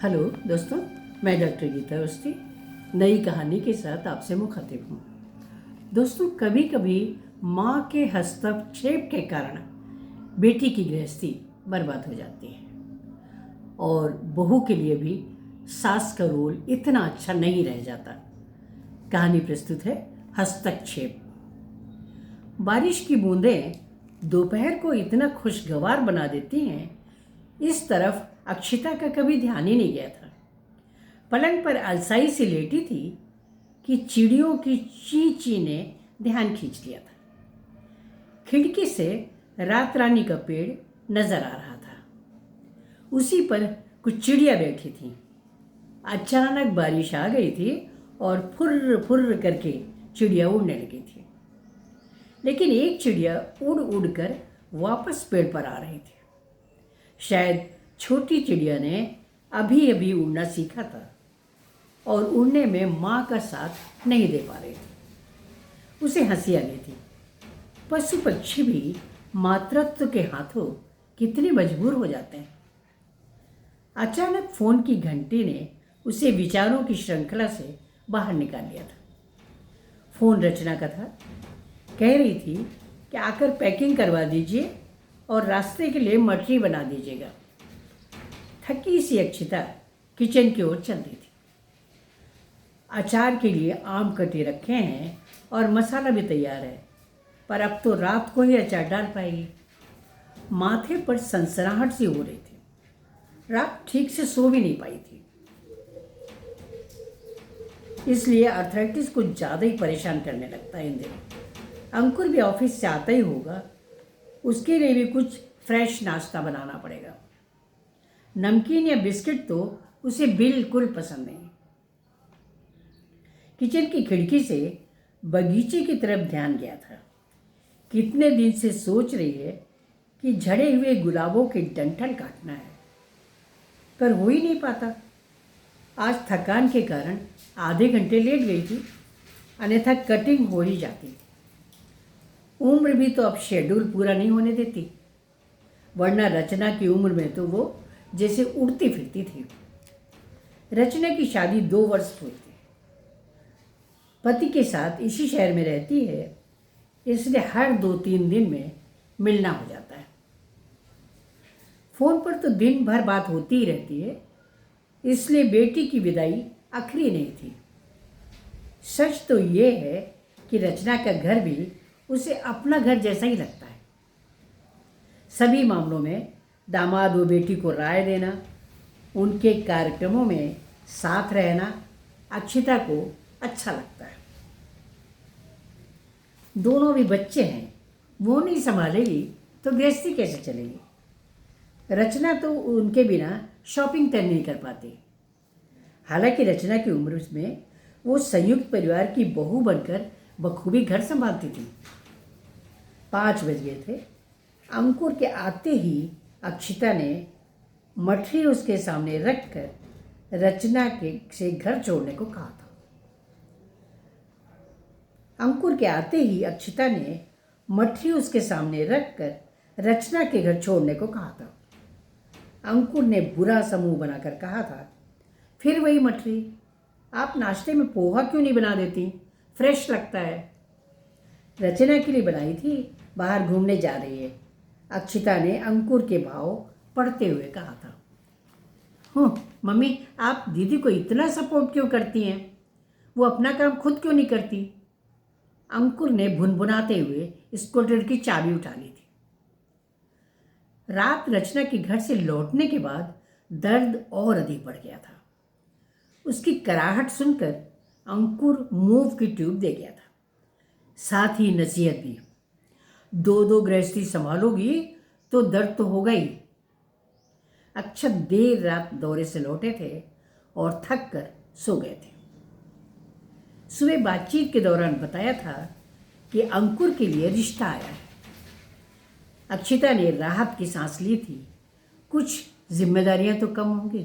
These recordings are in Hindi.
हेलो दोस्तों, मैं डॉक्टर गीता अवस्थी नई कहानी के साथ आपसे मुखातिब हूँ। दोस्तों, कभी कभी माँ के हस्तक्षेप के कारण बेटी की गृहस्थी बर्बाद हो जाती है और बहू के लिए भी सास का रोल इतना अच्छा नहीं रह जाता। कहानी प्रस्तुत है हस्तक्षेप। बारिश की बूंदें दोपहर को इतना खुशगवार बना देती हैं, इस तरफ अक्षिता का कभी ध्यान ही नहीं गया था। पलंग पर अलसाई से लेटी थी कि चिड़ियों की ची ची ने ध्यान खींच लिया था। खिड़की से रात रानी का पेड़ नजर आ रहा था। उसी पर कुछ चिड़िया बैठी थीं। अचानक बारिश आ गई थी और फुर्र फुर्र करके चिड़िया उड़ने लगी थी। लेकिन एक चिड़िया उड़ उड़ कर वापस पेड़ पर आ रही थी। शायद छोटी चिड़िया ने अभी अभी उड़ना सीखा था और उड़ने में माँ का साथ नहीं दे पा रही थी। उसे हंसी आ गई थी। पशु पक्षी भी मातृत्व के हाथों कितने मजबूर हो जाते हैं। अचानक फोन की घंटी ने उसे विचारों की श्रृंखला से बाहर निकाल लिया था। फोन रचना का था। कह रही थी कि आकर पैकिंग करवा दीजिए और रास्ते के लिए मटरी बना दीजिएगा। थकी सी अक्षिता किचन की ओर चल रही थी। अचार के लिए आम कटे रखे हैं और मसाला भी तैयार है, पर अब तो रात को ही अचार डाल पाएगी। माथे पर सनसनाहट सी हो रही थी। रात ठीक से सो भी नहीं पाई थी, इसलिए अर्थराइटिस कुछ ज़्यादा ही परेशान करने लगता है इन दिनों। अंकुर भी ऑफिस से आता ही होगा, उसके लिए भी कुछ फ्रेश नाश्ता बनाना पड़ेगा। नमकीन या बिस्किट तो उसे बिल्कुल पसंद नहीं। किचन की खिड़की से बगीचे की तरफ ध्यान गया था। कितने दिन से सोच रही है कि झड़े हुए गुलाबों के डंठल काटना है, पर हो ही नहीं पाता। आज थकान के कारण आधे घंटे लेट गई थी, अन्यथा कटिंग हो ही जाती। उम्र भी तो अब शेड्यूल पूरा नहीं होने देती, वरना रचना की उम्र में तो वो जैसे उड़ती फिरती थी। रचना की शादी 2 वर्ष हुई थी। पति के साथ इसी शहर में रहती है, इसलिए हर 2-3 दिन में मिलना हो जाता है। फोन पर तो दिन भर बात होती ही रहती है, इसलिए बेटी की विदाई आखिरी नहीं थी। सच तो ये है कि रचना का घर भी उसे अपना घर जैसा ही लगता है। सभी मामलों में दामाद व बेटी को राय देना, उनके कार्यक्रमों में साथ रहना अक्षिता को अच्छा लगता है। दोनों भी बच्चे हैं, वो नहीं संभालेगी तो गृहस्थी कैसे चलेगी। रचना तो उनके बिना शॉपिंग तक नहीं कर पाती। हालांकि रचना की उम्र में वो संयुक्त परिवार की बहू बनकर बखूबी घर संभालती थी। 5 बज गए थे। अंकुर के आते ही अक्षिता ने मठरी उसके सामने रखकर रचना के से घर छोड़ने को कहा था। अंकुर के आते ही अक्षिता ने मठरी उसके सामने रखकर रचना के घर छोड़ने को कहा था। अंकुर ने बुरा समूह बनाकर कहा था, फिर वही मठरी, आप नाश्ते में पोहा क्यों नहीं बना देती, फ्रेश लगता है। रचना के लिए बनाई थी, बाहर घूमने जा रही है, अक्षिता ने अंकुर के भाव पढ़ते हुए कहा था। मम्मी, आप दीदी को इतना सपोर्ट क्यों करती हैं, वो अपना काम खुद क्यों नहीं करती। अंकुर ने भुनभुनाते हुए स्कूटर की चाबी उठा ली थी। रात रचना के घर से लौटने के बाद दर्द और अधिक बढ़ गया था। उसकी कराहट सुनकर अंकुर मूव की ट्यूब दे गया था, साथ ही नसीहत भी, 2 गृहस्थी संभालोगी तो दर्द तो होगा ही। अक्षत देर रात दौरे से लौटे थे और थक कर सो गए थे। सुबह बातचीत के दौरान बताया था कि अंकुर के लिए रिश्ता आया है। अक्षिता ने राहत की सांस ली थी, कुछ जिम्मेदारियां तो कम होंगी।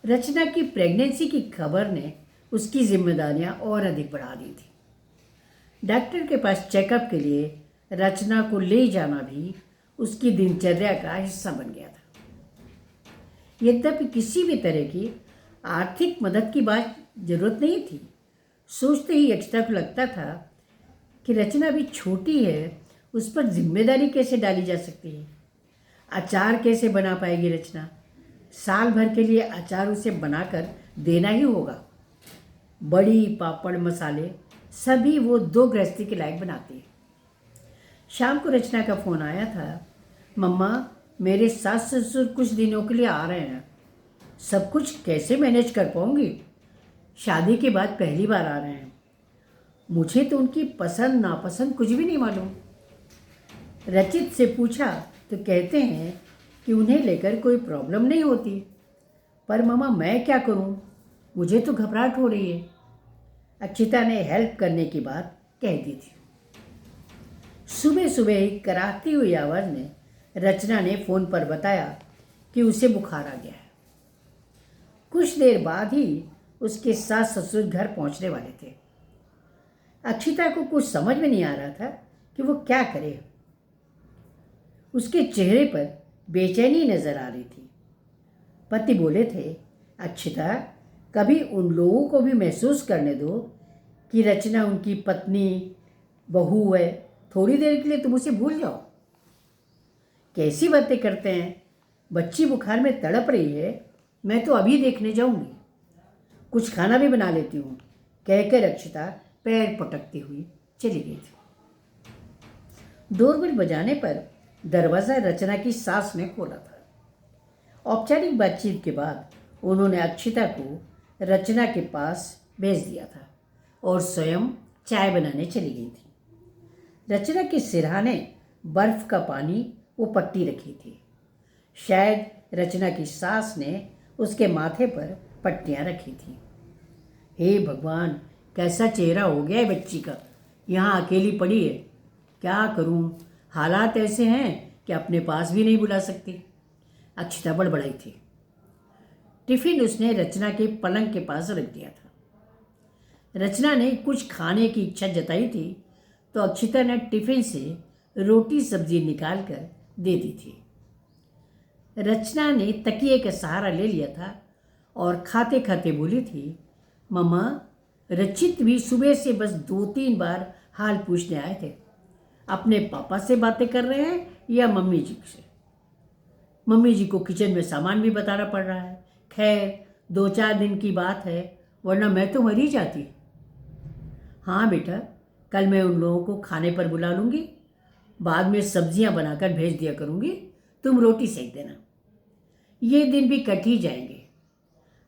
रचना की प्रेगनेंसी की खबर ने उसकी जिम्मेदारियां और अधिक बढ़ा दी थी। डॉक्टर के पास चेकअप के लिए रचना को ले जाना भी उसकी दिनचर्या का हिस्सा बन गया था। यद्यपि किसी भी तरह की आर्थिक मदद की बात जरूरत नहीं थी। सोचते ही अक्षता को लगता था कि रचना अभी छोटी है, उस पर जिम्मेदारी कैसे डाली जा सकती है। अचार कैसे बना पाएगी रचना? साल भर के लिए अचार उसे बनाकर देना ही होगा। बड़ी, पापड़, मसाले सभी वो दो गृहस्थी के लायक बनाती है। शाम को रचना का फ़ोन आया था। मम्मा, मेरे सास ससुर कुछ दिनों के लिए आ रहे हैं। सब कुछ कैसे मैनेज कर पाऊंगी? शादी के बाद पहली बार आ रहे हैं। मुझे तो उनकी पसंद नापसंद कुछ भी नहीं मालूम। रचित से पूछा तो कहते हैं कि उन्हें लेकर कोई प्रॉब्लम नहीं होती। पर मम्मा, मैं क्या करूं? मुझे तो घबराहट हो रही है। अक्षिता ने हेल्प करने की बात कह दी थी। सुबह सुबह ही कराहती हुई आवाज़ में रचना ने फ़ोन पर बताया कि उसे बुखार आ गया है। कुछ देर बाद ही उसके सास ससुर घर पहुंचने वाले थे। अक्षिता को कुछ समझ में नहीं आ रहा था कि वो क्या करे। उसके चेहरे पर बेचैनी नजर आ रही थी। पति बोले थे, अक्षिता, कभी उन लोगों को भी महसूस करने दो कि रचना उनकी पत्नी बहू है। थोड़ी देर के लिए तुम उसे भूल जाओ। कैसी बातें करते हैं? बच्ची बुखार में तड़प रही है, मैं तो अभी देखने जाऊंगी। कुछ खाना भी बना लेती हूँ, कहकर अक्षिता पैर पटकती हुई चली गई थी। डोरबेल बजाने पर दरवाज़ा रचना की सास ने खोला था। औपचारिक बातचीत के बाद उन्होंने अक्षिता को रचना के पास भेज दिया था और स्वयं चाय बनाने चली गई थी। रचना के सिरहाने बर्फ का पानी वो पट्टी रखी थी। शायद रचना की सास ने उसके माथे पर पट्टियाँ रखी थी। हे भगवान, कैसा चेहरा हो गया है बच्ची का। यहाँ अकेली पड़ी है, क्या करूँ? हालात ऐसे हैं कि अपने पास भी नहीं बुला सकती। अक्षिता बड़बड़ाई थी। टिफिन उसने रचना के पलंग के पास रख दिया था। रचना ने कुछ खाने की इच्छा जताई थी तो अक्षिता ने टिफिन से रोटी सब्जी निकाल कर दे दी थी। रचना ने तकिए का सहारा ले लिया था और खाते खाते बोली थी, मम्मा, रचित भी सुबह से बस 2-3 बार हाल पूछने आए थे। अपने पापा से बातें कर रहे हैं या मम्मी जी से? मम्मी जी को किचन में सामान भी बताना पड़ रहा है। खैर, 2-4 दिन की बात है, वरना मैं तो मर ही जाती। हाँ बेटा, कल मैं उन लोगों को खाने पर बुला लूँगी। बाद में सब्जियां बनाकर भेज दिया करूँगी, तुम रोटी सेक देना। ये दिन भी कट ही जाएंगे।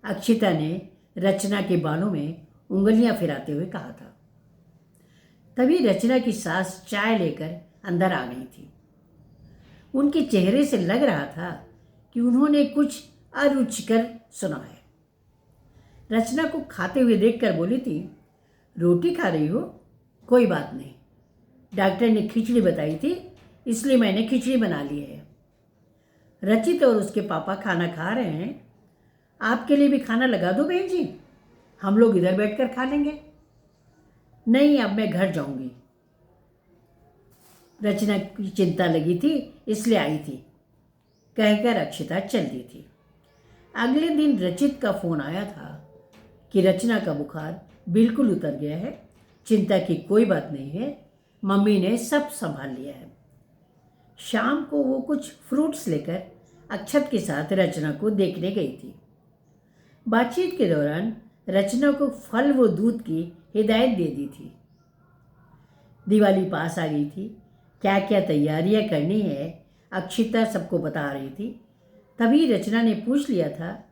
अक्षिता ने रचना के बालों में उंगलियां फिराते हुए कहा था। तभी रचना की सास चाय लेकर अंदर आ गई थी। उनके चेहरे से लग रहा था कि उन्होंने कुछ अरुचिकर सुना है। रचना को खाते हुए देखकर बोली थी, रोटी खा रही हो? कोई बात नहीं, डॉक्टर ने खिचड़ी बताई थी, इसलिए मैंने खिचड़ी बना ली है। रचित और उसके पापा खाना खा रहे हैं, आपके लिए भी खाना लगा दो बहन जी, हम लोग इधर बैठकर खा लेंगे। नहीं, अब मैं घर जाऊंगी। रचना की चिंता लगी थी, इसलिए आई थी, कहकर अक्षिता चल दी थी। अगले दिन रचित का फोन आया था कि रचना का बुखार बिल्कुल उतर गया है, चिंता की कोई बात नहीं है, मम्मी ने सब संभाल लिया है। शाम को वो कुछ फ्रूट्स लेकर अक्षत के साथ रचना को देखने गई थी। बातचीत के दौरान रचना को फल व दूध की हिदायत दे दी थी। दिवाली पास आ गई थी, क्या क्या तैयारियां करनी है अक्षिता सबको बता रही थी। तभी रचना ने पूछ लिया था,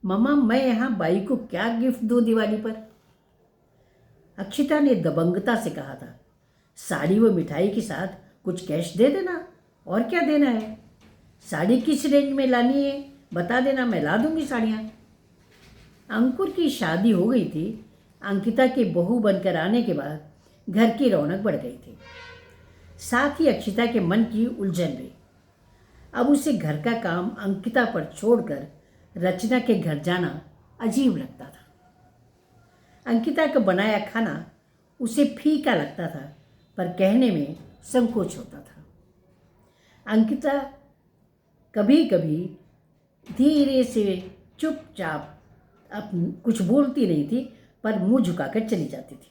मम्मा, मैं यहाँ बाई को क्या गिफ्ट दूँ दिवाली पर? अक्षिता ने दबंगता से कहा था, साड़ी व मिठाई के साथ कुछ कैश दे देना, और क्या देना है। साड़ी किस रेंज में लानी है बता देना, मैं ला दूंगी साड़ियाँ। अंकुर की शादी हो गई थी। अंकिता की बहू बनकर आने के बाद घर की रौनक बढ़ गई थी। साथ ही अक्षिता के मन की उलझन भी। अब उसे घर का काम अंकिता पर छोड़कर रचना के घर जाना अजीब लगता था। अंकिता का बनाया खाना उसे फीका लगता था, पर कहने में संकोच होता था। अंकिता कभी कभी धीरे से चुपचाप कुछ बोलती नहीं थी, पर मुंह झुकाकर चली जाती थी।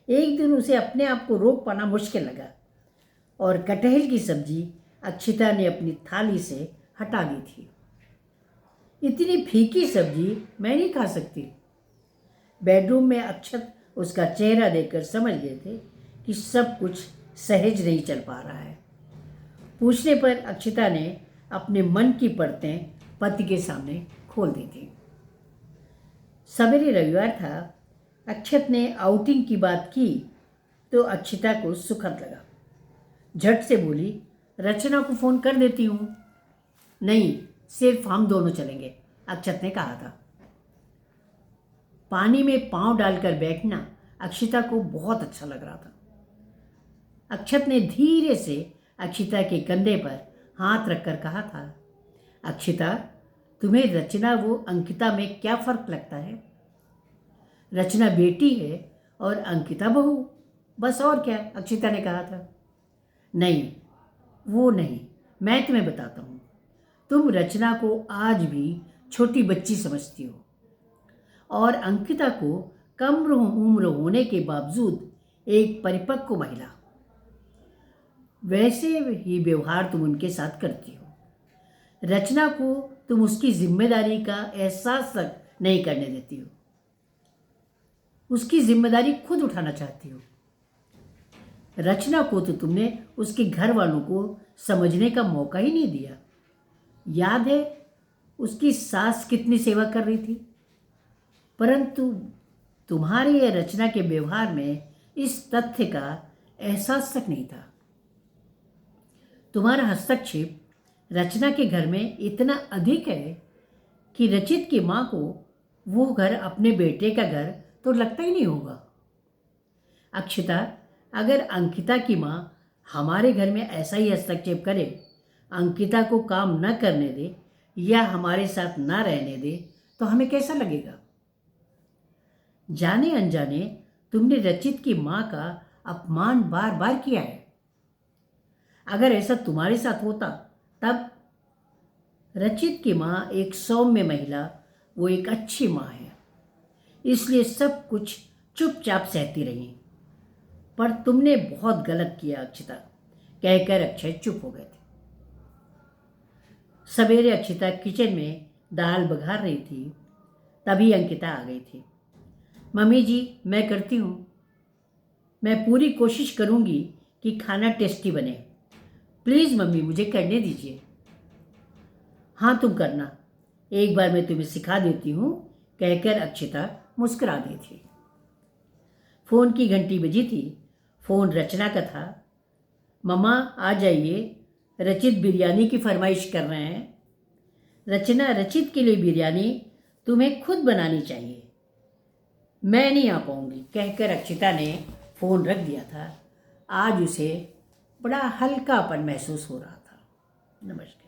एक दिन उसे अपने आप को रोक पाना मुश्किल लगा और कटहल की सब्जी अक्षिता ने अपनी थाली से हटा दी थी। इतनी फीकी सब्जी मैं नहीं खा सकती। बेडरूम में अक्षत उसका चेहरा देखकर समझ गए थे कि सब कुछ सहज नहीं चल पा रहा है। पूछने पर अक्षिता ने अपने मन की परतें पति के सामने खोल दी थी। सवेरे रविवार था। अक्षत ने आउटिंग की बात की तो अक्षिता को सुखद लगा। झट से बोली, रचना को फ़ोन कर देती हूँ। नहीं, सिर्फ हम दोनों चलेंगे, अक्षत ने कहा था। पानी में पांव डालकर बैठना अक्षिता को बहुत अच्छा लग रहा था। अक्षत ने धीरे से अक्षिता के कंधे पर हाथ रखकर कहा था, अक्षिता, तुम्हें रचना वो अंकिता में क्या फ़र्क लगता है? रचना बेटी है और अंकिता बहू, बस और क्या, अक्षिता ने कहा था। नहीं, वो नहीं, मैं तुम्हें बताता हूँ। तुम रचना को आज भी छोटी बच्ची समझती हो और अंकिता को कम उम्र होने के बावजूद एक परिपक्व महिला। वैसे ही व्यवहार तुम उनके साथ करती हो। रचना को तुम उसकी जिम्मेदारी का एहसास तक नहीं करने देती हो। उसकी जिम्मेदारी खुद उठाना चाहती हो। रचना को तो तुमने उसके घर वालों को समझने का मौका ही नहीं दिया। याद है उसकी सास कितनी सेवा कर रही थी, परंतु तुम्हारे या रचना के व्यवहार में इस तथ्य का एहसास तक नहीं था। तुम्हारा हस्तक्षेप रचना के घर में इतना अधिक है कि रचित की माँ को वो घर अपने बेटे का घर तो लगता ही नहीं होगा। अक्षिता, अगर अंकिता की माँ हमारे घर में ऐसा ही हस्तक्षेप करे, अंकिता को काम न करने दे या हमारे साथ न रहने दे, तो हमें कैसा लगेगा? जाने अनजाने तुमने रचित की माँ का अपमान बार बार किया है। अगर ऐसा तुम्हारे साथ होता तब? रचित की माँ एक सौम्य महिला, वो एक अच्छी माँ है, इसलिए सब कुछ चुपचाप सहती रही। पर तुमने बहुत गलत किया अक्षिता, कहकर अक्षय चुप हो गए थे। सवेरे अक्षिता किचन में दाल बघार रही थी, तभी अंकिता आ गई थी। मम्मी जी, मैं करती हूँ। मैं पूरी कोशिश करूँगी कि खाना टेस्टी बने। प्लीज़ मम्मी, मुझे करने दीजिए। हाँ, तुम करना, एक बार मैं तुम्हें सिखा देती हूँ, कहकर अक्षिता मुस्कुरा दी थी। फ़ोन की घंटी बजी थी। फ़ोन रचना का था। मम्मा आ जाइए, रचित बिरयानी की फरमाइश कर रहे हैं। रचना, रचित के लिए बिरयानी तुम्हें खुद बनानी चाहिए, मैं नहीं आ पाऊँगी, कहकर अक्षिता ने फ़ोन रख दिया था। आज उसे बड़ा हल्कापन महसूस हो रहा था। नमस्कार।